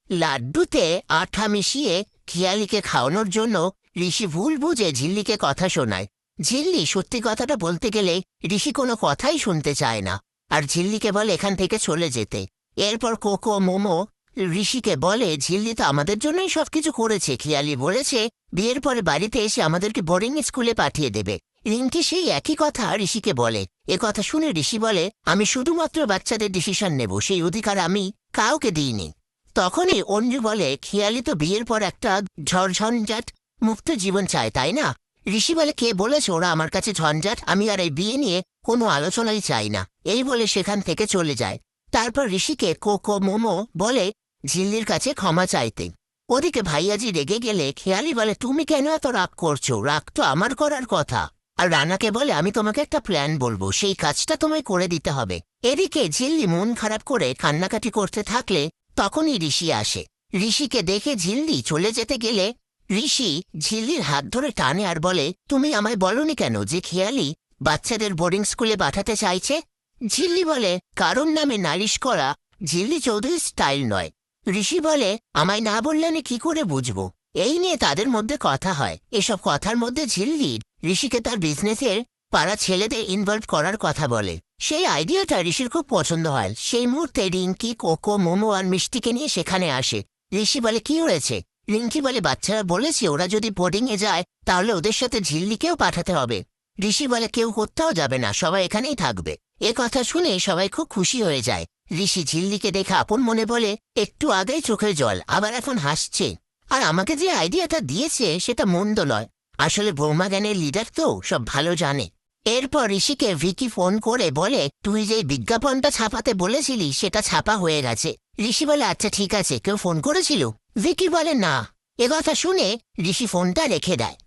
লাড্ডুতে আঠা মিশিয়ে খেয়ালিকে খাওয়ানোর জন্য ঋষি ভুল বুঝে ঝিল্লিকে কথা শোনায়। ঝিল্লি সত্যি কথাটা বলতে গেলে ঋষি কোনো কথাই শুনতে চায় না, আর ঝিল্লিকে বলে এখান থেকে চলে যেতে। এরপর কোকো মোমো ঋষিকে বলে ঝিল্লি তো আমাদের জন্যই সবকিছু করেছে, খেয়ালি বলেছে বিয়ের পরে বাড়িতে এসে আমাদেরকে বোর্ডিং স্কুলে পাঠিয়ে দেবে। রিঙ্কি সেই একই কথা ঋষিকে বলে। এ কথা শুনে ঋষি বলে আমি শুধুমাত্র বাচ্চাদের ডিসিশন নেব, সেই অধিকার আমি কাউকে দিইনি। তখনই অঞ্জু বলে খেয়ালি তো বিয়ের পর একটা ঝড়ঝঞ্ঝাট মুক্ত জীবন চায়, তাই না? ঋষি বলে কে বলেছে ওরা আমার কাছে ঝঞ্ঝাট? আমি আর এই বিয়ে নিয়ে কোনো আলোচনাই চাই না। এই বলে সেখান থেকে চলে যায়। তারপর ঋষিকে কোকো মোমো বলে ঝিল্লির কাছে ক্ষমা চাইতে। ওদিকে ভাইয়াজি রেগে গেলে খেয়ালি বলে তুমি কেন এত রাগ করছো? রাগ তো আমার করার কথা। আর রানাকে বলে আমি তোমাকে একটা প্ল্যান বলবো, সেই কাজটা তোমায় করে দিতে হবে। এদিকে ঝিল্লি মন খারাপ করে কান্নাকাটি করতে থাকলে তখনই ঋষি আসে। ঋষিকে দেখে ঝিল্লি চলে যেতে গেলে ঋষি ঝিল্লির হাত ধরে টানে আর বলে তুমি আমায় বলনি কেন যে খেয়ালি বাচ্চাদের বোর্ডিং স্কুলে পাঠাতে চাইছে? ঝিল্লি বলে কারণ নামে নালিশ করা ঝিল্লি চৌধুরীর স্টাইল নয়। ঋষি বলে আমায় না বললে আমি কি করে বুঝবো? এই নিয়ে তাদের মধ্যে কথা হয়। এসব কথার মধ্যে ঝিল্লি ঋষিকে তার বিজনেসের পাড়া ছেলেদের ইনভলভ করার কথা বলে। সেই আইডিয়াটা ঋষির খুব পছন্দ হয়। সেই মুহূর্তে রিঙ্কি কোকো মোমো আর মিষ্টিকে নিয়ে সেখানে আসে। ঋষি বলে কি হয়েছে? রিঙ্কি বলে বাচ্চারা বলেছে ওরা যদি বোর্ডিংয়ে যায় তাহলে ওদের সাথে ঝিল্লিকেও পাঠাতে হবে। ঋষি বলে কেউ কোথাও যাবে না, সবাই এখানেই থাকবে। এ কথা শুনে সবাই খুব খুশি হয়ে যায়। ঋষি ঝিল্লিকে দেখে আপন মনে বলে একটু আগেই চোখের জল, আবার এখন হাসছে। আর আমাকে যে আইডিয়াটা দিয়েছে সেটা মন্দ নয়। আসলে ব্রহ্মা জ্ঞানের লিডার তো সব ভালো জানে। এরপর ঋষিকে ভিকি ফোন করে বলে তুই যে বিজ্ঞাপনটা ছাপাতে বলেছিলি সেটা ছাপা হয়ে গেছে। ঋষি বলে আচ্ছা ঠিক আছে, কেউ ফোন করেছিল? ভিকি বলে না। এ কথা শুনে ঋষি ফোনটা রেখে দেয়।